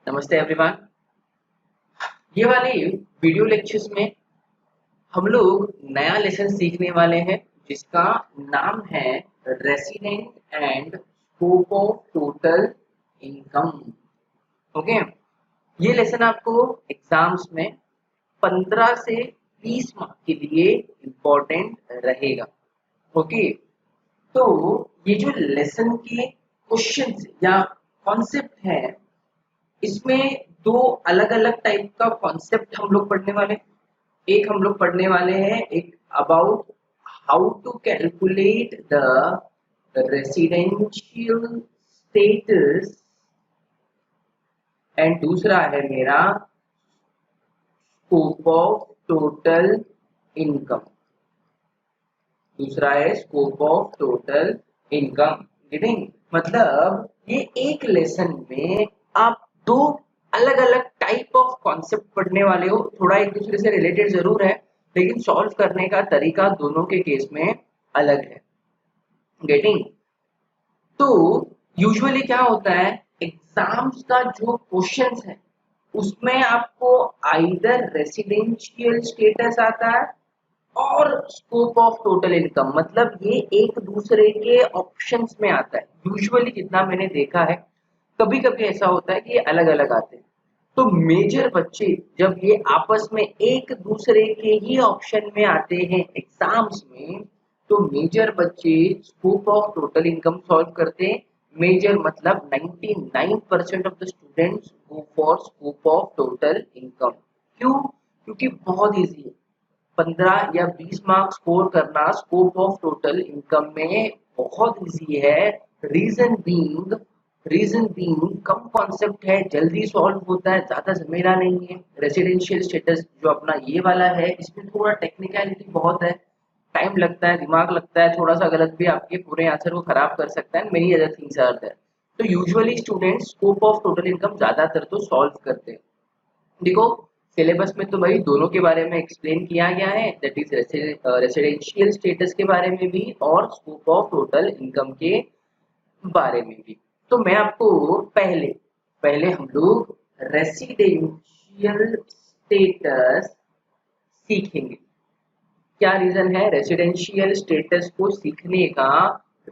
नमस्ते एवरीवन। ये वाले वीडियो लेक्चर्स में हम लोग नया लेसन सीखने वाले हैं जिसका नाम है resident and scope of total income. Okay, ये लेसन आपको एग्जाम्स में 15 से 20 मार्क के लिए इम्पोर्टेंट रहेगा। ओके, तो ये जो लेसन के क्वेश्चंस या कॉन्सेप्ट है, इसमें दो अलग अलग टाइप का कॉन्सेप्ट हम लोग पढ़ने वाले हैं। एक हम लोग पढ़ने वाले हैं एक about how to calculate the residential status, and दूसरा है मेरा स्कोप ऑफ टोटल इनकम। दूसरा है scope of total income. Getting? मतलब ये एक लेसन में आप दो अलग अलग टाइप ऑफ कॉन्सेप्ट पढ़ने वाले हो। थोड़ा एक दूसरे से रिलेटेड जरूर है, लेकिन सॉल्व करने का तरीका दोनों के केस में अलग है। गेटिंग? तो यूजुअली क्या होता है, एग्जाम्स का जो क्वेश्चंस है उसमें आपको आइदर रेसिडेंशियल स्टेटस आता है और स्कोप ऑफ टोटल इनकम, मतलब ये एक दूसरे के ऑप्शंस में आता है। यूजुअली जितना मैंने देखा है, कभी कभी ऐसा होता है कि ये अलग अलग आते हैं। तो मेजर बच्चे जब ये आपस में एक दूसरे के ही ऑप्शन में आते हैं एग्जाम्स में, तो मेजर बच्चे scope of total income solve करते हैं। मेजर मतलब 99% of the students go for scope of total income. क्यों? क्योंकि बहुत इजी है। 15 या 20 मार्क्स स्कोर करना स्कोप ऑफ टोटल इनकम में बहुत इजी है। रीजन बीइंग कम कॉन्सेप्ट है, जल्दी सॉल्व होता है, ज्यादा झमेला नहीं है। रेसिडेंशियल स्टेटस जो अपना ये वाला है, इसमें थोड़ा टेक्निकलिटी बहुत है, टाइम लगता है, दिमाग लगता है, थोड़ा सा गलत भी आपके पूरे आंसर को खराब कर सकता है। मेरी अदर थिंग्स आर देयर। तो usually students scope of total income ज्यादातर तो सॉल्व करते हैं। देखो, सिलेबस में तो भाई दोनों के बारे में एक्सप्लेन किया गया है, दैट इज रेसिडेंशियल स्टेटस के बारे में भी और स्कोप ऑफ टोटल इनकम के बारे में भी। तो मैं आपको पहले पहले हम लोग रेसिडेंशियल स्टेटस सीखेंगे। क्या रीजन है रेसिडेंशियल स्टेटस को सीखने का?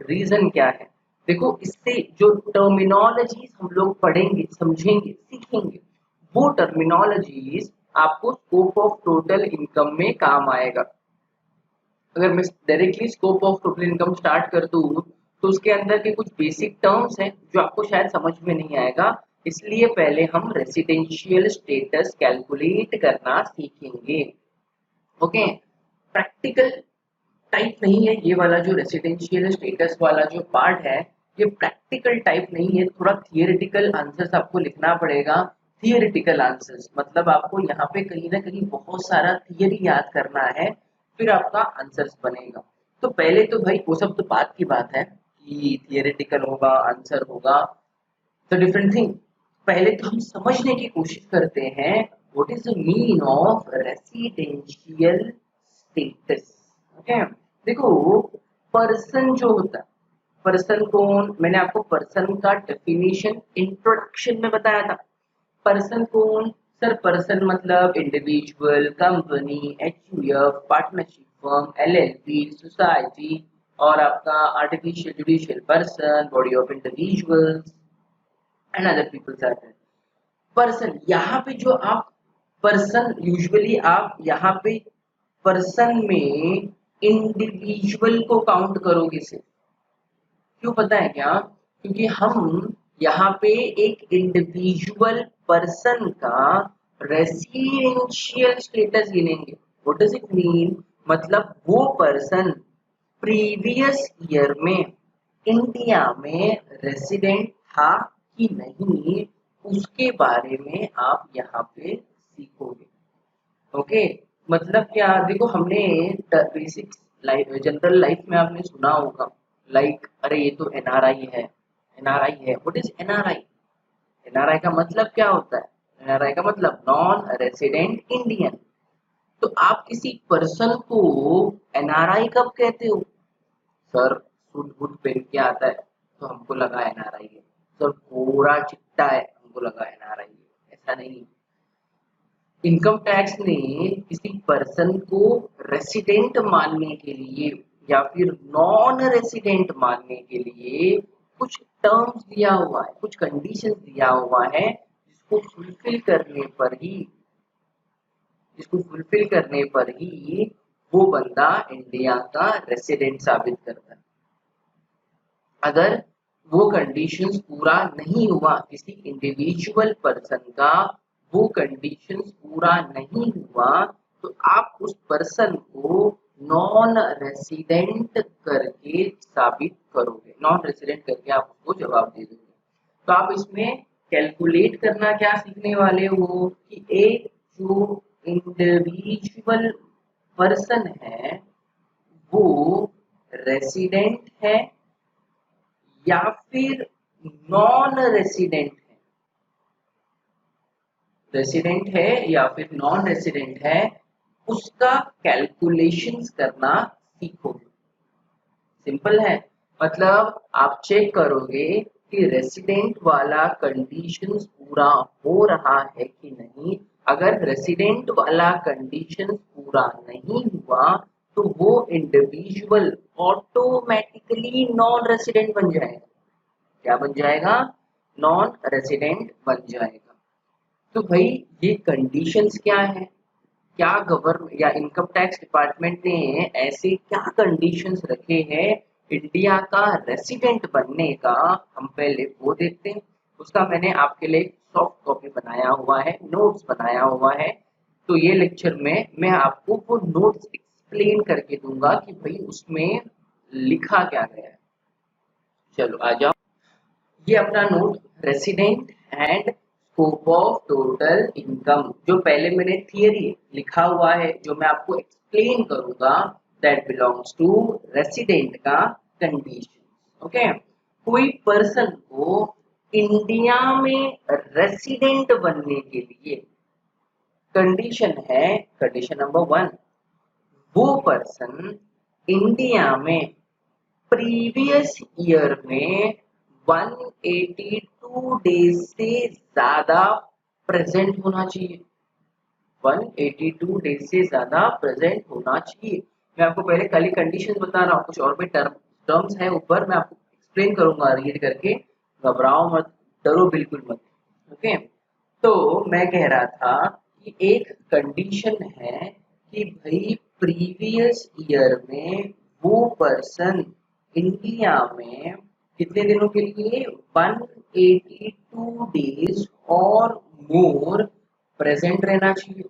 रीजन क्या है? देखो, इससे जो टर्मिनोलॉजीज हम लोग पढ़ेंगे, समझेंगे, सीखेंगे, वो टर्मिनोलॉजीज आपको स्कोप ऑफ टोटल इनकम में काम आएगा। अगर मैं directly scope of total income start कर दूं, तो उसके अंदर के कुछ बेसिक टर्म्स हैं जो आपको शायद समझ में नहीं आएगा। इसलिए पहले हम रेसिडेंशियल स्टेटस कैलकुलेट करना सीखेंगे। ओके, प्रैक्टिकल टाइप नहीं है ये वाला जो रेसिडेंशियल स्टेटस वाला जो पार्ट है, ये प्रैक्टिकल टाइप नहीं है। थोड़ा थियोरेटिकल आंसर्स आपको लिखना पड़ेगा। थियोरेटिकल आंसर्स मतलब आपको यहाँ पे कहीं ना कहीं बहुत सारा थियरी याद करना है, फिर आपका आंसर्स बनेगा। तो पहले तो भाई वो सब तो बात की बात है कि थियोरेटिकल होगा, आंसर होगा, तो डिफरेंट थिंग। पहले तो हम समझने की कोशिश करते हैं what is the mean of residential status. Okay, देखो, पर्सन जो होता है, पर्सन कौन, मैंने आपको पर्सन का डेफिनेशन इंट्रोडक्शन में बताया था। पर्सन कौन? सर, पर्सन मतलब individual, company, HUF, partnership firm, LLP, society, और आपका artificial judicial person, body of individuals and other peoples are there. Person, यहाँ पे जो आप पर्सन, यूजुअली आप यहाँ पे पर्सन में इंडिविजुअल को काउंट करोगे सिर्फ। क्यों पता है क्या? क्योंकि हम यहाँ पे एक इंडिविजुअल पर्सन का रेसिडेंशियल स्टेटस गिनेंगे। What does it mean? मतलब वो पर्सन प्रीवियस ईयर में इंडिया में रेसिडेंट था कि नहीं, उसके बारे में आप यहाँ पे सीखोगे। ओके, मतलब क्या? देखो, हमने बेसिक लाइफ, जनरल लाइफ में आपने सुना होगा, लाइक अरे ये तो एनआरआई है, एनआरआई है। What is NRI? एनआरआई का मतलब क्या होता है? एनआरआई का मतलब नॉन रेसिडेंट इंडियन। तो आप किसी पर्सन को एनआरआई कब कहते हो? सर, सूट बूट पहन के आता है तो हमको लगा एनआरआई है। सर, गोरा चिट्टा है, हमको लगा एनआरआई है। ऐसा नहीं। इनकम टैक्स ने किसी पर्सन को रेसिडेंट मानने के लिए या फिर नॉन रेसिडेंट मानने के लिए कुछ टर्म्स दिया हुआ है, कुछ कंडीशंस दिया हुआ है, जिसको फुलफिल करने पर ही वो बंदा इंडिया का रेसिडेंट साबित करता है। अगर वो कंडीशंस पूरा नहीं हुआ, किसी इंडिविजुअल पर्सन का वो कंडीशंस पूरा नहीं हुआ, तो आप उस पर्सन को नॉन रेसिडेंट करके साबित करोगे, नॉन रेसिडेंट करके आप उसको जवाब दे दोगे। तो आप इसमें कैलकुलेट करना क्या सीखने वाले हो कि एक जो इंडिविजुअल पर्सन है वो रेसिडेंट है या फिर नॉन रेसिडेंट है, रेसिडेंट है या फिर नॉन रेसिडेंट है, उसका कैलकुलेशंस करना सीखोगे। सिंपल है, मतलब आप चेक करोगे कि रेसिडेंट वाला कंडीशंस पूरा हो रहा है कि नहीं। अगर रेसिडेंट वाला कंडीशंस पूरा नहीं हुआ तो वो इंडिविजुअल ऑटोमेटिकली नॉन रेसिडेंट बन जाएगा। क्या बन जाएगा? नॉन रेसिडेंट बन जाएगा। तो भाई ये कंडीशंस क्या है, क्या गवर्नमेंट या इनकम टैक्स डिपार्टमेंट ने ऐसे क्या कंडीशंस रखे हैं इंडिया का रेसिडेंट बनने का, हम पहले वो देखते हैं। उसका मैंने आपके लिए सॉफ्ट कॉपी बनाया हुआ है, नोट्स बनाया हुआ है। तो ये लेक्चर में मैं आपको वो नोट्स एक्सप्लेन करके दूंगा कि भाई उसमें लिखा क्या गया है। चलो आ जाओ, ये अपना note resident and scope of total income, जो पहले मैंने थियरी लिखा हुआ है, जो मैं आपको एक्सप्लेन करूंगा, दैट बिलोंग्स टू रेसिडेंट का कंडीशन। ओके, कोई पर्सन को इंडिया में रेसिडेंट बनने के लिए कंडीशन है, कंडीशन नंबर 1, वो पर्सन इंडिया में प्रीवियस ईयर में 182 डेज से ज्यादा प्रेजेंट होना चाहिए। 182 डेज से ज्यादा प्रेजेंट होना चाहिए। मैं आपको पहले खाली कंडीशंस बता रहा हूँ, कुछ और भी टर्म्स है ऊपर, मैं आपको एक्सप्लेन करूंगा रीड करके, घबराओ मत, डरो बिल्कुल मत। ओके, तो मैं कह रहा था कि एक कंडीशन है कि भाई प्रीवियस ईयर में वो पर्सन इंडिया में कितने दिनों के लिए 182 डेज और मोर प्रेजेंट रहना चाहिए।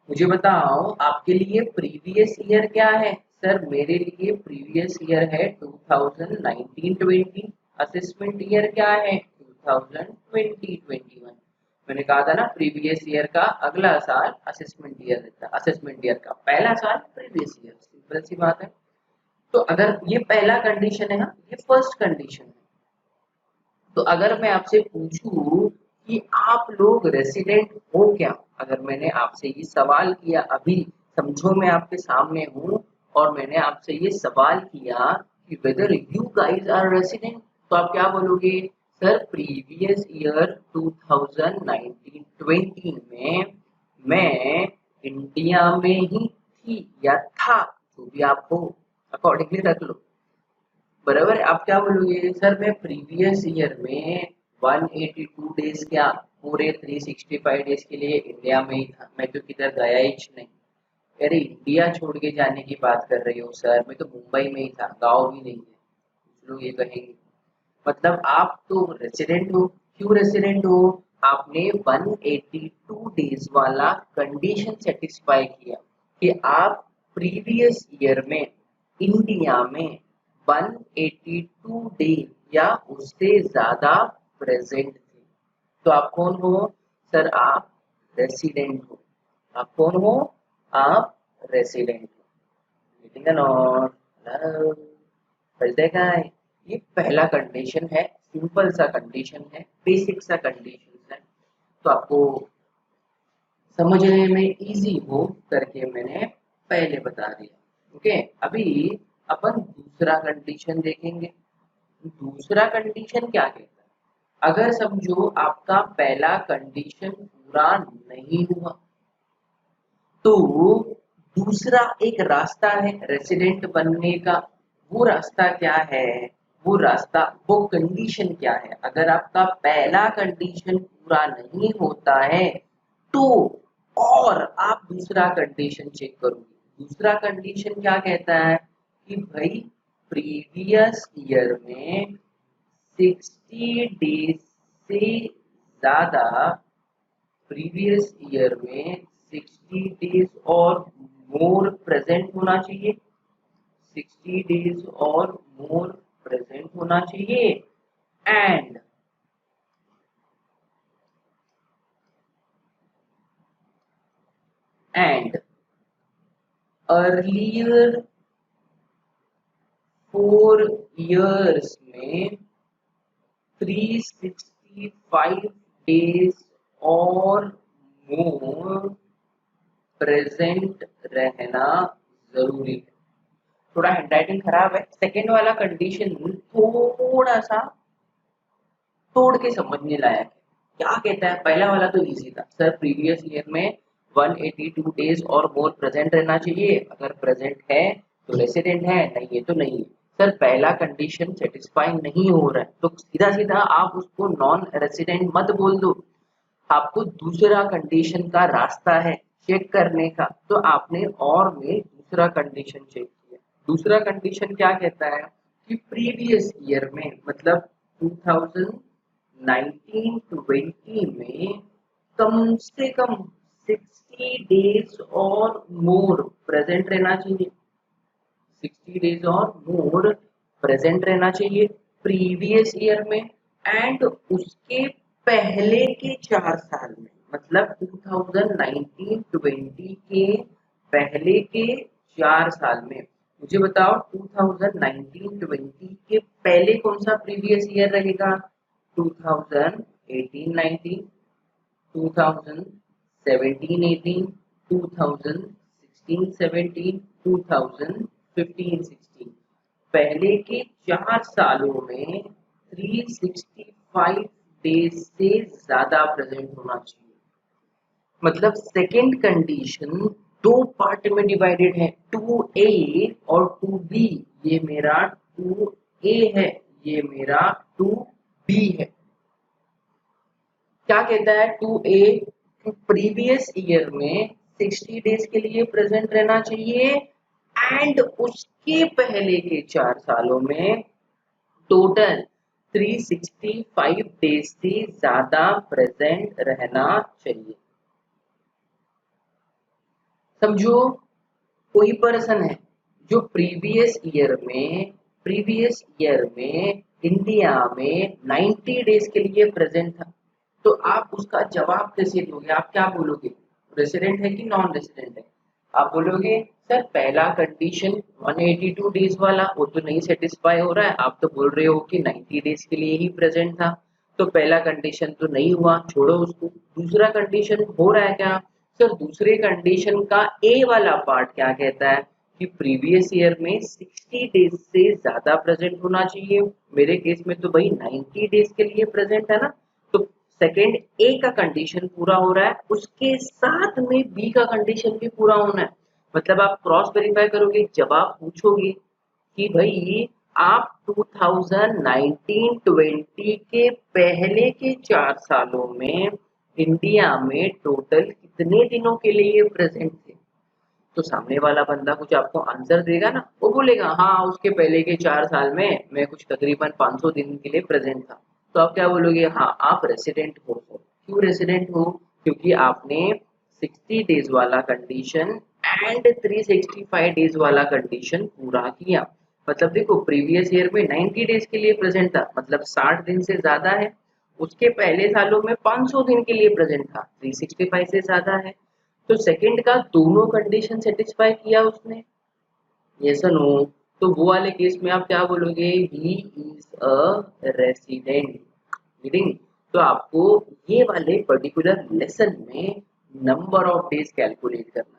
मुझे बताओ आपके लिए प्रीवियस ईयर क्या है? सर मेरे लिए प्रीवियस ईयर है 2019-20। असेसमेंट ईयर क्या है? 2020-21। मैंने कहा था ना प्रीवियस ईयर का अगला साल असेसमेंट ईयर रहता है, असेसमेंट ईयर का पहला साल प्रीवियस ईयर। सिंपल सी बात है। तो अगर ये पहला कंडीशन है ना, ये फर्स्ट कंडीशन है। तो अगर मैं आपसे पूछूं कि आप लोग रेसिडेंट हो क्या, अगर मैंने आपसे ये सवाल किया, अभी समझो मैं आपके सामने हूँ और मैंने आपसे ये सवाल किया कि whether you guys are resident, तो आप क्या बोलोगे? सर प्रीवियस ईयर 2019-20 में मैं इंडिया में ही थी या था, जो भी आप हो अकॉर्डिंगली रख लो। बराबर, आप क्या बोलोगे? सर मैं प्रीवियस ईयर में 182 डेज, क्या पूरे 365 डेज के लिए इंडिया में ही था, मैं तो किधर गया ही नहीं। अरे इंडिया छोड़ के जाने की बात कर रही हो सर, मैं तो मुंबई में ही था, गाँव भी नहीं है। कुछ लोग ये कहेंगे, मतलब आप तो रेसिडेंट हो। क्यों रेसिडेंट हो? आपने 182 डेज वाला कंडीशन सेटिस्फाई किया कि आप प्रीवियस ईयर में इंडिया में 182 डे या उससे ज्यादा प्रेजेंट थे। तो आप कौन हो? सर आप रेसिडेंट हो। आप कौन हो? आप रेसिडेंट हो। मीटिंग नोट देखा है, ये पहला कंडीशन है, सिंपल सा कंडीशन है, बेसिक सा कंडीशन है। तो आपको समझने में इजी हो करके मैंने पहले बता दिया। ओके, अभी अपन दूसरा कंडीशन देखेंगे। दूसरा कंडीशन क्या कहता है? अगर समझो आपका पहला कंडीशन पूरा नहीं हुआ तो दूसरा एक रास्ता है रेसिडेंट बनने का। वो रास्ता क्या है? वो कंडीशन क्या है? अगर आपका पहला कंडीशन पूरा नहीं होता है तो और आप दूसरा कंडीशन चेक करोगे। दूसरा कंडीशन क्या कहता है कि भाई प्रीवियस ईयर में 60 डेज से ज्यादा, प्रीवियस ईयर में 60 डेज और मोर प्रेजेंट होना चाहिए। 60 डेज और मोर प्रेजेंट होना चाहिए एंड अर्लियर 4 years में 365 डेज और मोर प्रेजेंट रहना जरूरी है। थोड़ा हैंडराइटिंग खराब है। सेकेंड वाला कंडीशन थोड़ा सा तोड़ के समझने लायक है। क्या कहता है? पहला वाला तो इजी था सर, प्रीवियस ईयर में 182 डेज और मोर प्रेजेंट रहना चाहिए। अगर प्रेजेंट है तो रेसिडेंट है, नहीं है तो नहीं है। सर पहला कंडीशन सेटिस्फाई नहीं हो रहा है तो सीधा सीधा आप उसको नॉन रेसिडेंट मत बोल दो। आपको दूसरा कंडीशन का रास्ता है चेक करने का, तो आपने और में दूसरा कंडीशन चेक किया। दूसरा कंडीशन क्या कहता है कि प्रीवियस ईयर में मतलब 2019-20 में कम से कम 60 डेज और मोर प्रेजेंट रहना चाहिए। 60 डेज और मोर प्रेजेंट रहना चाहिए प्रीवियस ईयर में एंड उसके पहले के 4 साल में, मतलब 2019-20 के पहले के 4 साल में। मुझे बताओ 2019-20 के पहले कौन सा प्रीवियस ईयर रहेगा? 2018-19, 2017-18, 2016-17, 2015-16। पहले के 4 सालों में 365 डेज से ज्यादा प्रेजेंट होना चाहिए। मतलब सेकेंड कंडीशन दो पार्ट में डिवाइडेड है, 2A और 2B। ये मेरा 2A है, ये मेरा 2B है। क्या कहता है 2A? प्रीवियस ईयर में 60 डेज के लिए प्रेजेंट रहना चाहिए एंड उसके पहले के 4 सालों में टोटल 365 डेज से ज्यादा प्रेजेंट रहना चाहिए। समझो कोई पर्सन है जो प्रीवियस ईयर में इंडिया में 90 डेज के लिए प्रेजेंट था, तो आप उसका जवाब कैसे दोगे? आप क्या बोलोगे? रेसिडेंट है कि नॉन रेसिडेंट है? आप बोलोगे सर पहला कंडीशन 182 डेज वाला वो तो नहीं सेटिस्फाई हो रहा है, आप तो बोल रहे हो कि 90 डेज के लिए ही प्रेजेंट था, तो पहला कंडीशन तो नहीं हुआ, छोड़ो उसको। दूसरा कंडीशन हो रहा है क्या? सर दूसरे कंडीशन का ए वाला पार्ट क्या कहता है कि प्रीवियस ईयर में 60 डेज से ज्यादा प्रेजेंट होना चाहिए। मेरे केस में तो भाई 90 डेज के लिए प्रेजेंट है ना, तो सेकेंड ए का कंडीशन पूरा हो रहा है, उसके साथ में बी का कंडीशन भी पूरा होना है। मतलब आप क्रॉस वेरीफाई करोगे, जब आप पूछोगे कि भाई आप 2019-20 के पहले के 4 सालों में इंडिया में टोटल कितने दिनों के लिए प्रेजेंट थे, तो सामने वाला बंदा कुछ आपको आंसर देगा ना, वो बोलेगा हाँ उसके पहले के 4 साल में मैं कुछ तकरीबन 500 दिन के लिए प्रेजेंट था। तो आप क्या बोलोगे? हाँ आप रेसिडेंट हो। क्यों रेसिडेंट हो? क्योंकि आपने 60 डेज वाला कंडीशन एंड 365 डेज वाला कंडीशन पूरा किया। मतलब देखो प्रीवियस ईयर में 90 डेज के लिए प्रेजेंट था, मतलब 60 दिन से ज्यादा है। उसके पहले सालों में 500 दिन के लिए प्रेजेंट था, 365 से ज्यादा है। तो सेकंड का दोनों कंडीशन सेटिस्फाई किया उसने, यस और नो। तो वो वाले केस में आप क्या बोलोगे? He is a resident. Meaning तो आपको ये वाले पर्टिकुलर लेसन में नंबर ऑफ डेज कैलकुलेट करना है।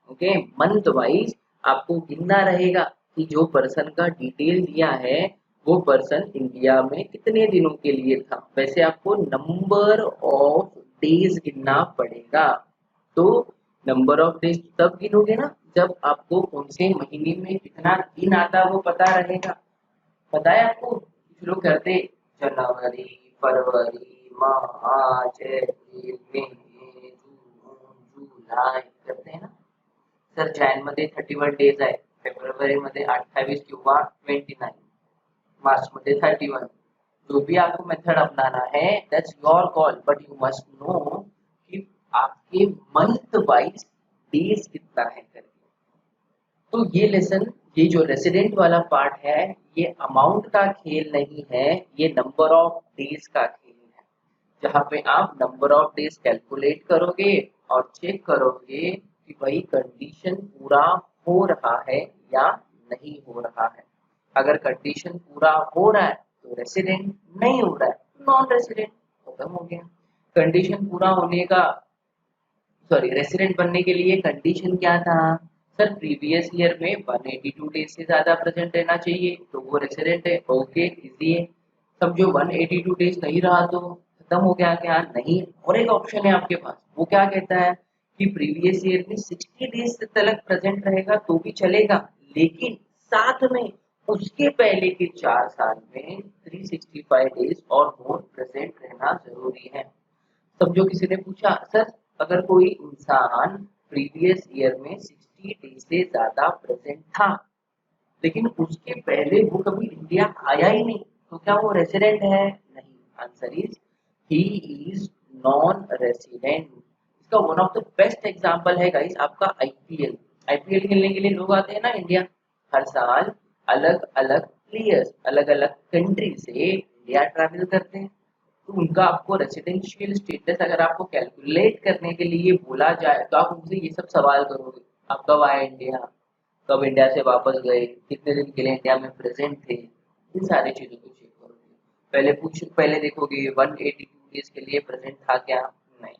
ओके, मंथ वाइज आपको गिनना रहेगा कि जो पर्सन का डिटेल दिया है वो पर्सन इंडिया में कितने दिनों के लिए था। वैसे आपको नंबर ऑफ डेज गिनना पड़ेगा। तो नंबर ऑफ डेज तब गिनोगे ना जब आपको कौन से महीने में कितना दिन आता है वो पता रहेगा। पता है आपको कुछ लोग करते जनवरी, फरवरी, मार्च, अप्रैल, मई, जून, जुलाई करते हैं ना। सर जैन मध्ये 31 डेज आहे, फेब्रुवारी मध्ये 28 किंवा 29, मार्च मध्ये 31। जो भी आपको मेथड अपनाना है that's your call, but you must know कि आपके मंथ वाइज डेज कितना है करके। तो ये लेसन, ये जो रेसिडेंट वाला पार्ट है, ये अमाउंट का खेल नहीं है, ये नंबर ऑफ डेज का खेल है। जहाँ पे आप नंबर ऑफ डेज कैलकुलेट करोगे और चेक करोगे कि भाई कंडीशन पूरा हो रहा है या नहीं हो रहा है। अगर कंडीशन पूरा हो रहा है तो रेसिडेंट, नहीं हो रहा है नॉन रेसिडेंट, खत्म हो गया। कंडीशन पूरा होने का, सॉरी, रेसिडेंट बनने के लिए कंडीशन क्या था सर, प्रीवियस ईयर में 182 डेज से ज्यादा प्रेजेंट रहना चाहिए, तो वो रेसिडेंट है। ओके, इजी है। तब जो 182 डेज नहीं रहा तो खत्म हो गया क्या? नहीं। और एक ऑप्शन है आपके पास, वो क्या कहता है कि प्रीवियस ईयर में 60 डेज से तक प्रेजेंट रहेगा तो भी चलेगा, लेकिन साथ में उसके पहले के 4 साल में 365 डेज और मोर प्रेजेंट रहना जरूरी है। तब जो किसी ने पूछा सर, अगर कोई इंसान प्रीवियस ईयर में 60 डेज से ज्यादा प्रेजेंट था लेकिन उसके पहले वो कभी इंडिया आया ही नहीं, तो क्या वो रेसिडेंट है? नहीं। Answer is he is non resident. इसका one of the best example है गाइस आपका आईपीएल। आईपीएल खेलने के लिए लोग आते हैं ना इंडिया, हर साल अलग अलग प्लेयर्स अलग अलग कंट्री से इंडिया ट्रैवल करते हैं। तो उनका आपको रेसिडेंशियल स्टेटस अगर आपको कैलकुलेट करने के लिए बोला जाए तो आप उनसे ये सब सवाल करोगे, आप कब आए इंडिया, कब इंडिया से वापस गए, कितने दिन के लिए इंडिया में प्रेजेंट थे, इन सारी चीजों को चेक करोगे। पहले देखोगे 182 डेज के लिए प्रेजेंट था क्या? नहीं।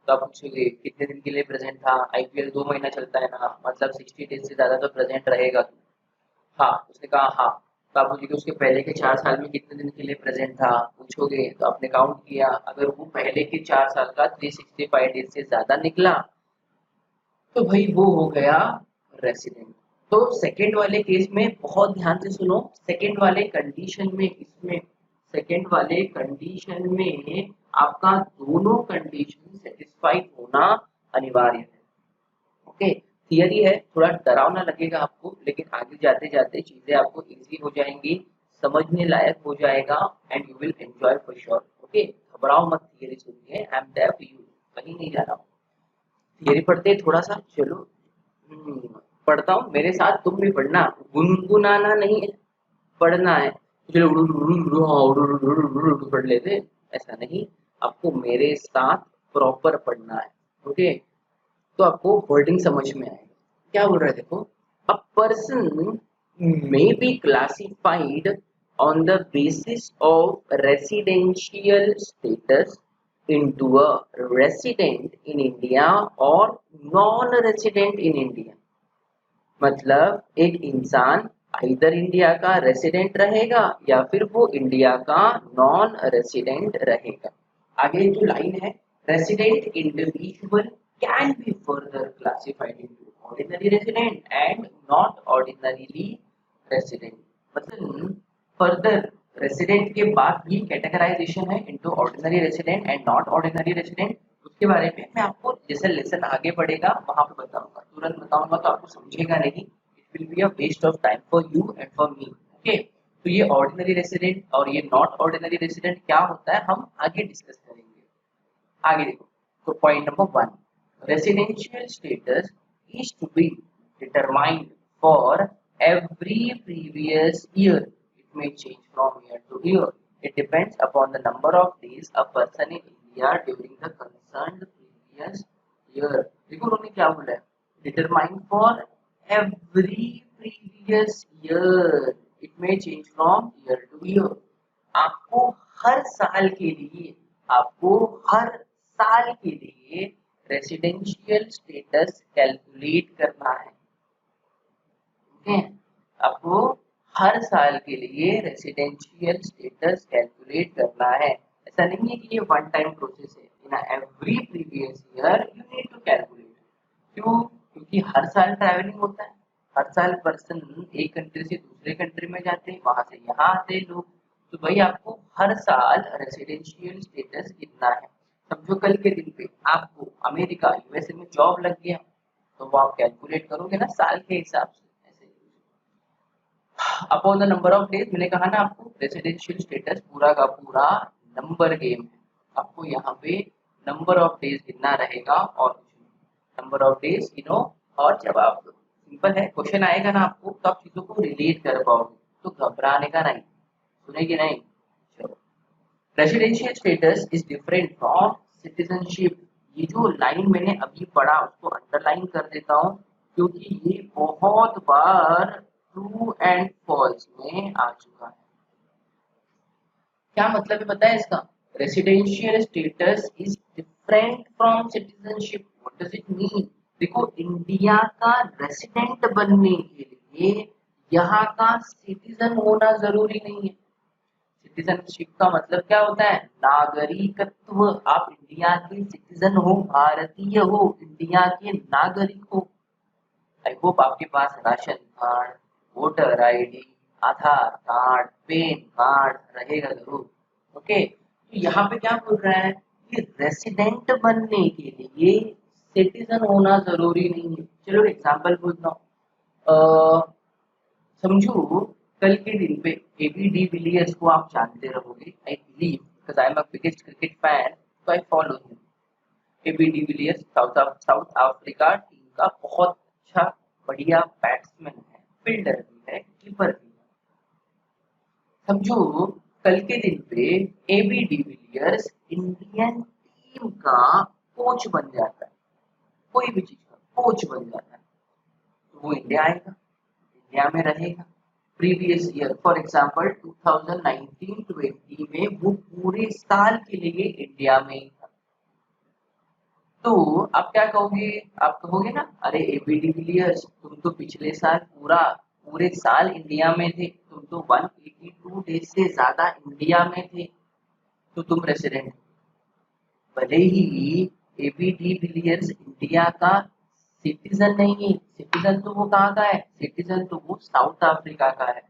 तो आप पूछोगे कितने दिन के लिए प्रेजेंट था? आईपीएल 2 महीना चलता है ना, मतलब 60 डेज से ज्यादा तो प्रेजेंट रहेगा तू। हाँ, उसने कहा हाँ। तो आप पूछोगे उसके पहले के 4 साल में कितने दिन के लिए प्रेजेंट था, पूछोगे तो आपने काउंट किया, अगर वो पहले के 4 साल का 365 डेज से ज्यादा निकला तो भाई वो हो गया रेसिडेंट। तो सेकंड वाले केस में बहुत ध्यान से सुनो, सेकंड वाले कंडीशन में, इसमें सेकंड वाले कंडीशन में आपका दोनों कंडीशन सेटिस्फाइड होना अनिवार्य है। ओके, थियरी है, थोड़ा डरावना लगेगा आपको, लेकिन आगे जाते जाते चीजें आपको इजी हो जाएंगी, समझने लायक हो जाएगा and you will enjoy for sure. Okay, घबराओ मत, थियरी सुनिए, I am there for you, कहीं नहीं जा रहा हूँ। थियरी पढ़ते हैं थोड़ा सा, चलो। पढ़ता हूँ, मेरे साथ तुम भी पढ़ना, गुनगुनाना नहीं है, पढ़ना है। चलो पढ़ लेते, ऐसा नहीं, आपको मेरे साथ प्रॉपर पढ़ना है। ओके, तो आपको वर्डिंग समझ में आएगा। क्या बोल रहे हैं देखो, a person may be classified on the basis of residential status into a resident in India or non-resident in India। मतलब एक इंसान इधर इंडिया का रेसिडेंट रहेगा या फिर वो इंडिया का नॉन रेसिडेंट रहेगा। आगे जो लाइन है, resident individual can be further classified into ordinary resident and not ordinarily resident. मतलब फर्दर रेसिडेंट के बाद भी कैटेगराइजेशन है into ordinary resident and not ordinary resident. उसके बारे में मैं आपको जैसे लेसन आगे बढ़ेगा वहां पे बताऊंगा, तुरंत बताऊंगा तो आपको समझेगा नहीं, it will be a waste of time for you and for me. Okay, तो ये ऑर्डिनरी रेसिडेंट और ये नॉट ऑर्डिनरी रेसिडेंट क्या होता है हम आगे डिस्कस करेंगे। आगे देखो, तो point number 1, residential status is to be determined for every previous year. It may change from year to year. It depends upon the number of days a person in India during the concerned previous year. देखो उन्होंने क्या बोला है, determine for every previous year. It may change from year to year. आपको हर साल के लिए, आपको हर साल के लिए रेसिडेंशियल स्टेटस कैलकुलेट करना है। आपको हर साल के लिए रेसिडेंशियल स्टेटस कैलकुलेट करना है। ऐसा नहीं है कि ये वन टाइम प्रोसेस है, in every previous year you need to calculate. क्यों? क्योंकि हर साल ट्रैवलिंग होता है, हर साल पर्सन एक कंट्री से दूसरे कंट्री में जाते हैं, वहां से यहाँ आते हैं लोग। तो भाई आपको हर साल रेसिडेंशियल स्टेटस गिनना है। समझो कल के दिन पे आपको अमेरिका यूएसए में जॉब लग गया, तो वो आप कैलकुलेट करोगे ना साल के हिसाब से। ऐसे upon the number of days, मैंने कहा ना आपको रेसिडेंशियल स्टेटस पूरा का पूरा नंबर गेम है। आपको यहाँ पे नंबर ऑफ डेज गिनना रहेगा और नंबर ऑफ डेज गिनो और जवाब दो। सिंपल है, क्वेश्चन आएगा ना आपको तो आप चीजों को रिलेट कर पाओगे, तो घबराने का नहीं। सुनेगी नहीं? चलो, residential status is different from citizenship. ये जो लाइन मैंने अभी पढ़ा उसको अंडरलाइन कर देता हूँ, क्योंकि ये बहुत बार ट्रू एंड फॉल्स में आ चुका है। क्या मतलब है पता है इसका? Residential status is different from citizenship. What does it mean? देखो, इंडिया का रेसिडेंट बनने के लिए यहाँ का सिटीजन होना जरूरी नहीं है। सिटीजनशिप का मतलब क्या होता है? नागरिकत्व। आप इंडिया के सिटीजन हो, भारतीय हो, इंडिया के नागरिक हो। आई होप आपके पास राशन कार्ड, वोटर आईडी, आधार कार्ड, पैन कार्ड रहेगा जरूर। ओके, तो यहाँ पे क्या बोल रहा है कि रेसिडेंट बनने के लिए सिटीजन होना जरूरी नहीं है। चलो एग्जांपल बोलता हूँ। समझो कल के दिन पे एबी डी विलियर्स को आप जानते रहोगे, I believe, because I am a biggest cricket fan, तो I follow him. AB de Villiers South Africa team का बहुत अच्छा बढ़िया बैट्समैन है, फील्डर भी है, कीपर भी है। समझो कल के दिन पे एबी डिविलियर्स इंडियन टीम का कोच बन जाता है, कोई भी चीज का कोच बन जाता है, तो वो इंडिया आएगा, इंडिया में रहेगा। प्रीवियस ईयर फॉर एग्जांपल 2019-20 में वो पूरे साल के लिए इंडिया में ही था। तो आप क्या कहोगे? आप कहोगे ना, अरे एबी डिविलियर्स तुम तो पिछले साल पूरे साल इंडिया में थे, तुम तो 182 डेज से ज्यादा इंडिया में थे, तो तुम रेसिडेंट। भले ही एबी डिविलियर्स इंडिया का सिटीजन नहीं है, सिटीजन तो वो कहाँ का है? सिटीजन तो वो साउथ अफ्रीका का है,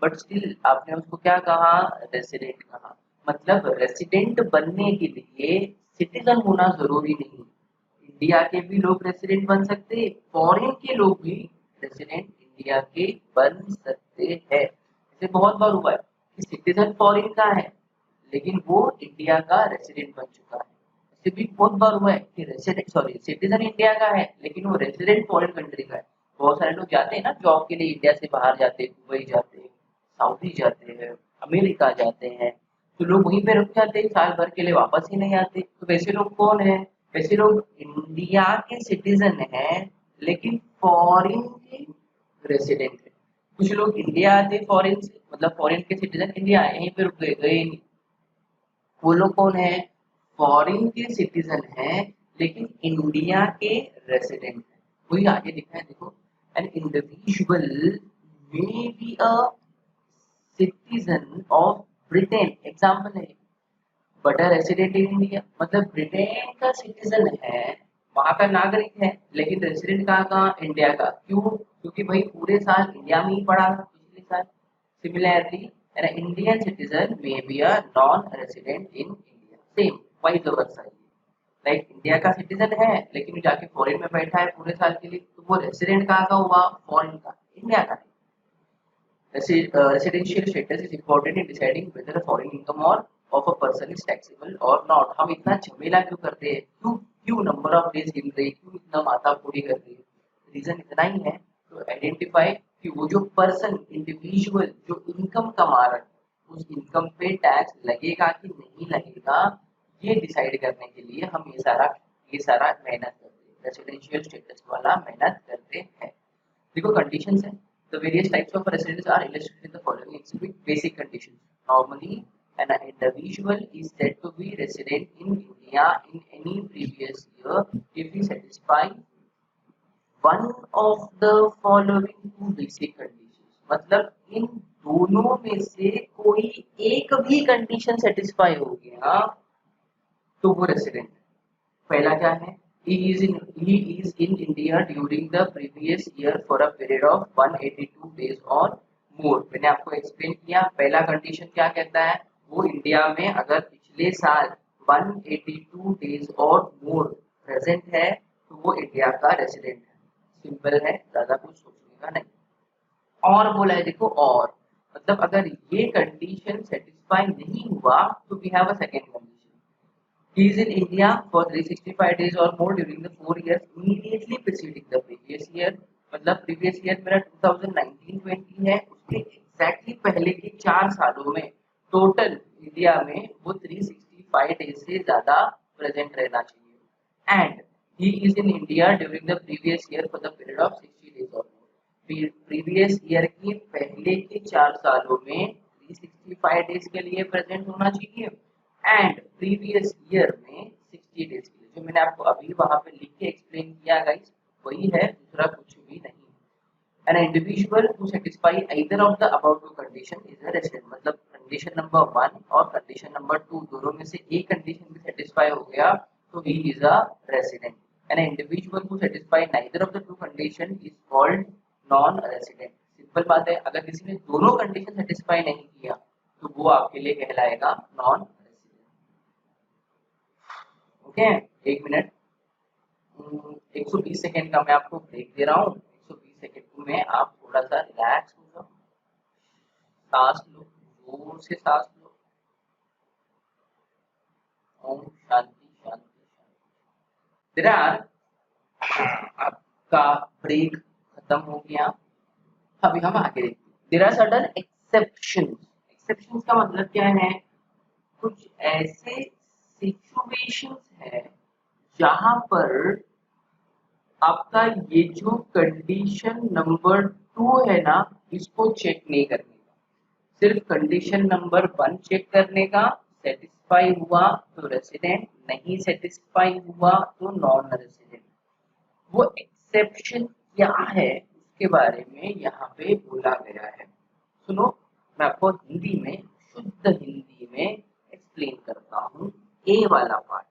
बट स्टिल आपने उसको क्या कहा? रेसिडेंट कहा। मतलब रेसिडेंट बनने के लिए सिटीजन होना जरूरी नहीं। इंडिया के भी लोग रेसिडेंट बन सकते हैं, फॉरेन के लोग भी रेसिडेंट इंडिया के बन सकते हैं। ऐसे बहुत बार हुआ है कि सिटीजन फॉरेन का है लेकिन वो इंडिया का रेसिडेंट बन चुका है। ऐसे भी बहुत बार हुआ है कि रेसिडेंट सॉरी सिटीजन इंडिया का है लेकिन वो रेसिडेंट फॉरेन कंट्री का है। बहुत सारे लोग जाते हैं ना जॉब के लिए, इंडिया से बाहर जाते हैं, दुबई जाते हैं, सऊदी जाते हैं, अमेरिका जाते हैं, तो लोग वहीं पे रुक जाते हैं, साल भर के लिए वापस ही नहीं आते। तो वैसे लोग कौन है? वैसे लोग इंडिया के सिटीजन हैं लेकिन फॉरेन के रेसिडेंट है। कुछ लोग इंडिया आते फॉरेन से, मतलब फॉरेन के सिटीजन इंडिया आए, यहीं पे रुक गए, गए नहीं। वो लोग कौन है? फॉरेन के सिटीजन हैं लेकिन इंडिया के रेसिडेंट हैं। वही आगे लिखा है देखो, an individual may be a citizen of Britain, example है, but a resident in India. मतलब ब्रिटेन का सिटीजन है, वहां का नागरिक है, लेकिन रेसिडेंट कहाँ का? इंडिया का। क्यों? क्योंकि भाई पूरे साल इंडिया में ही पढ़ा था पिछले साल। Similarly an Indian citizen may be a non resident in India, same vice versa. Like India का सिटीजन है लेकिन वो जाके फॉरेन में बैठा है पूरे साल के लिए, तो वो रेसिडेंट कहाँ का हुआ? फॉरेन का, इंडिया का। Residential status is important in deciding whether a foreign income or of a person is taxable or not। हम इतना झमेला क्यों करते हैं? क्यों क्यों नंबर ऑफ डेज गिन रहे हैं? क्यों इतना माथा पूरी कर रही है? रीजन इतना ही है तो आइडेंटिफाई कि वो जो पर्सन इंडिविजुअल जो इनकम कमा रहा है उस इनकम पे टैक्स लगेगा कि नहीं लगेगा, ये डिसाइड करने के लिए हम ये सारा मेहनत करते हैं, रेसिडेंशियल स्टेटस वाला मेहनत करते हैं। देखो कंडीशंस है। The various types of residence are illustrated in the following exhibit. Basic conditions. Normally, an individual is said to be resident in India in any previous year if he satisfies one of the following two basic conditions. मतलब इन दोनों में से कोई एक भी condition satisfy हो गया तो वो रेसिडेंट है। पहला क्या है, he is in India during the previous year for a period of 182 days or more। मैंने आपको एक्सप्लेन किया पहला कंडीशन क्या कहता है, वो इंडिया में अगर पिछले साल 182 डेज और मोर प्रेजेंट है तो वो इंडिया का रेसिडेंट है। सिंपल है, ज्यादा कुछ सोचने का नहीं। और बोला है देखो, और मतलब अगर ये कंडीशन सेटिस्फाई नहीं हुआ तो we have a second condition, he is in India for 365 days or more during the 4 years immediately preceding the previous year। मतलब प्रीवियस ईयर मेरा 2019-20 है, उसके एग्जैक्टली पहले के 4 सालों में टोटल इंडिया में वो 365 डेज से ज्यादा प्रेजेंट रहना चाहिए। And he is in India during the previous year for the period of 60 days or more। Previous year के पहले के 4 सालों में 365 डेज के लिए प्रेजेंट होना चाहिए एंड प्रीवियस ईयर में 60 डेज के लिए। जो मैंने आपको अभी वहां पे लिख के एक्सप्लेन किया गाइस वही है, दूसरा कुछ भी नहीं। An individual who satisfy either of the above two condition is a resident। मतलब कंडीशन नंबर 1 और कंडीशन नंबर 2 दोनों में से एक कंडीशन भी सेटिस्फाई हो गया तो he is a resident। An individual who satisfy neither of the two condition is called non resident। Simple बात है, अगर किसी ने दोनों कंडीशन सेटिस्फाई नहीं किया तो वो आपके लिए कहलाएगा नॉन रेसिडेंट। ओके, एक मिनट, 120 सेकेंड का मैं आपको ब्रेक दे रहा हूँ। 120 सेकेंड में आप थोड़ा सा रिलैक्स हो जाओ, सांस लो, जोर से सांस लो। ओम शांति शांति शांति। आपका ब्रेक खत्म हो गया, अभी हम आगे देखते हैं। There are certain exceptions. Exceptions का मतलब क्या है, कुछ ऐसे सिचुएशंस है जहां पर आपका ये जो कंडीशन नंबर 2 है ना, इसको चेक नहीं करने का, सिर्फ कंडीशन नंबर 1 चेक करने का। सेटिस्फाई हुआ तो रेसिडेंट, नहीं सेटिस्फाई हुआ तो नॉन रेसिडेंट। वो एक्सेप्शन क्या है उसके बारे में यहाँ पे बोला गया है। सुनो, मैं आपको हिंदी में, शुद्ध हिंदी में एक्सप्लेन करता हूँ ए वाला पार्ट।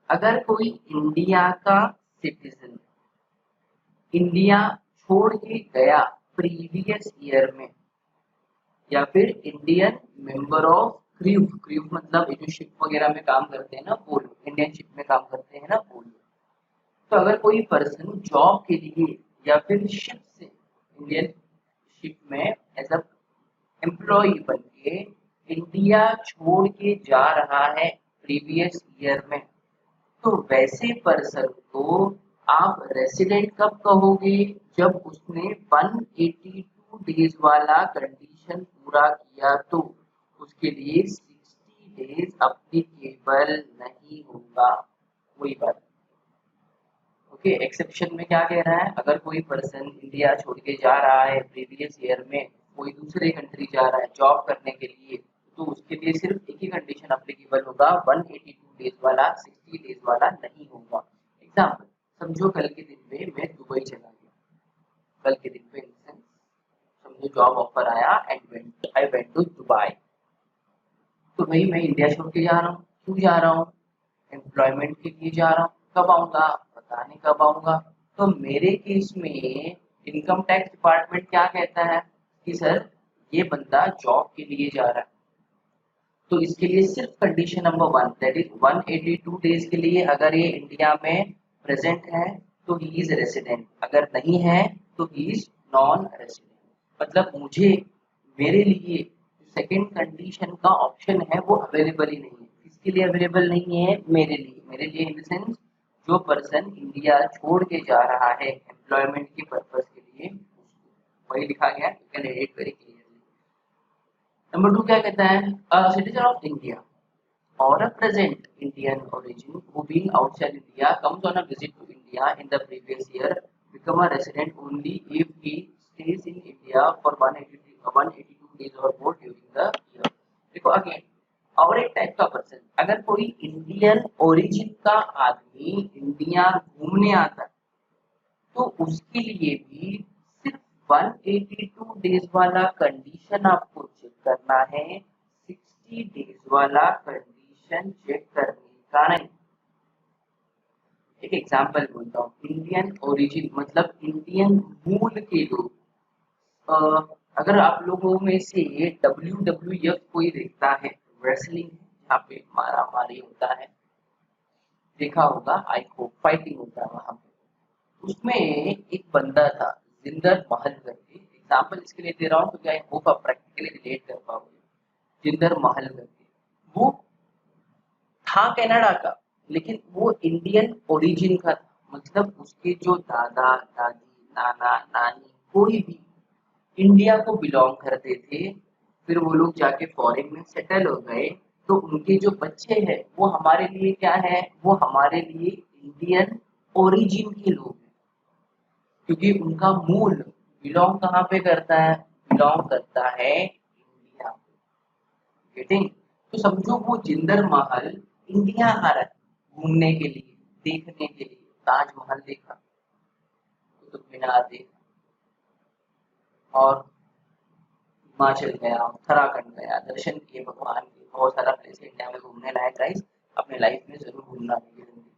अगर कोई इंडिया का सिटीजन इंडिया छोड़ के गया प्रीवियस ईयर में, या फिर Indian member of crew, crew मतलब जो शिप वगैरह में काम करते हैं ना, वो इंडियन शिप में काम करते हैं ना, वो। तो अगर कोई पर्सन जॉब के लिए या फिर शिप से इंडियन शिप में एज अ एम्प्लॉय बन के इंडिया छोड़ के जा रहा है प्रीवियस ईयर में, तो वैसे पर्सन को आप रेसिडेंट कब कहोगे, जब उसने 182 डेज वाला कंडीशन पूरा किया तो उसके लिए 60 डेज अप्लीकेबल नहीं होगा। वही बात। ओके, एक्सेप्शन में क्या कह रहा है, अगर कोई पर्सन इंडिया छोड़ के जा रहा है प्रीवियस ईयर में, कोई दूसरे कंट्री जा रहा है जॉब करने के लिए, तो उसके लिए सिर्फ एक ही कंडीशन अप्लीकेबल होगा, 182 डेज वाला, 60 डेज वाला नहीं होगा। एग्जाम्पल समझो, कल के दिन पे मैं दुबई चला गया, कल के दिन पे समझो जॉब ऑफर आया and I went to Dubai. तो भाई मैं इंडिया छोड़ के जा रहा हूँ, क्यों जा रहा हूँ, एम्प्लॉयमेंट के लिए जा रहा हूँ। कब आऊंगा पता नहीं कब आऊंगा। तो मेरे केस में इनकम टैक्स डिपार्टमेंट क्या कहता है कि सर ये बंदा जॉब के लिए जा रहा है, तो इसके लिए सिर्फ condition number 1 that is 182 days के लिए अगर ये इंडिया में प्रेजेंट है तो ही इज रेसिडेंट, अगर नहीं है तो ही इज नॉन रेसिडेंट। मतलब मुझे, मेरे लिए सेकंड कंडीशन का ऑप्शन है वो अवेलेबल ही नहीं है। किसके लिए अवेलेबल नहीं है, मेरे लिए। मेरे लिए इन द सेंस जो पर्सन इंडिया छोड़ के जा रहा है एम्प्लॉयमेंट के पर्पज के लिए, वही लिखा गया, you can read it very clearly. Number 2 क्या कहता है, citizen of India or a present Indian origin who being outside India comes on a visit to India in the previous year become a resident only if he stays in India for 182 days or more during the year। देखो again, और एक type का person, अगर कोई Indian origin का आदमी India घूमने आता है तो उसके लिए भी सिर्फ 182 डेज वाला कंडीशन आपको चेक करना है, 60 डेज वाला कंडीशन चेक करने का नहीं। एक एग्जांपल बोलता हूँ, इंडियन ओरिजिन मतलब इंडियन मूल के लोग। अगर आप लोगों में से WWF कोई देखता है, रेसलिंग जहाँ पे मारा मारी होता है, देखा होगा, आई होप, फाइटिंग होता है वहां पे। उसमें एक बंदा था जिंदर महल करके, एग्जाम्पल इसके लिए दे रहा हूँ क्योंकि आई होप आप प्रैक्टिकली रिलेट कर पाओगे। जिंदर महल करके वो था कनाडा का, लेकिन वो इंडियन ओरिजिन का था, मतलब उसके जो दादा दादी नाना नानी कोई भी इंडिया को बिलोंग करते थे। फिर वो लोग जाके फॉरेन में सेटल हो गए, तो उनके जो बच्चे हैं वो हमारे लिए क्या है, वो हमारे लिए इंडियन ओरिजिन के लोग हैं, क्योंकि उनका मूल बिलोंग कहाँ पे करता है, बिलोंग करता है इंडिया पे। गेटिंग? तो समझो वो जिंदर महल इंडिया आ रहा है घूमने के लिए, देखने के लिए, ताजमहल देखा, कुतुब मीनार देखा, और हिमाचल गया, उत्तराखंड गया, दर्शन किए भगवान के, बहुत सारा प्लेस है इंडिया में घूमने लायक गाइस, अपने लाइफ में जरूर घूमना चाहिए जिंदगी।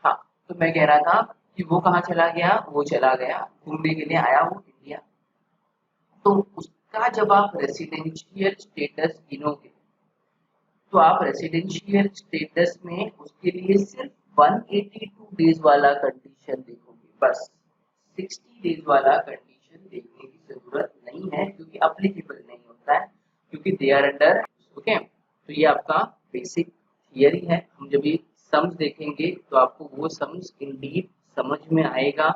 हाँ, तो मैं कह रहा था कि वो कहाँ चला गया, वो चला गया घूमने के लिए, आया वो इंडिया। तो उसका जब आप रेसिडेंशियल स्टेटस गिनोगे, तो आप रेसिडेंशियल स्टेटस में उसके लिए सिर्फ 182 डेज वाला कंडीशन देखोगे, बस 60 डेज वाला कंडीशन देखने की जरूरत नहीं है, क्योंकि अप्लीकेबल नहीं होता है, क्योंकि दे आर अंडर। ओके, तो ये आपका बेसिक थियरी है। हम जब ये सम्स देखेंगे तो आपको वो सम्स इंडीड समझ में आएगा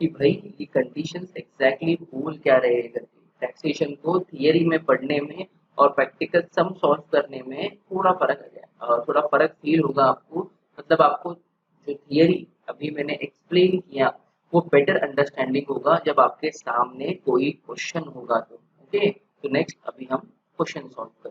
कि भाई ये कंडीशंस एग्जैक्टली बोल क्या रहे करके। टैक्सेशन को थियरी में पढ़ने में और प्रैक्टिकल सम सॉल्व करने में थोड़ा फर्क है, थोड़ा फर्क फील होगा आपको, मतलब आपको जो थियरी अभी मैंने एक्सप्लेन किया वो बेटर अंडरस्टैंडिंग होगा जब आपके सामने कोई क्वेश्चन होगा तो। ओके, तो नेक्स्ट अभी हम क्वेश्चन सॉल्व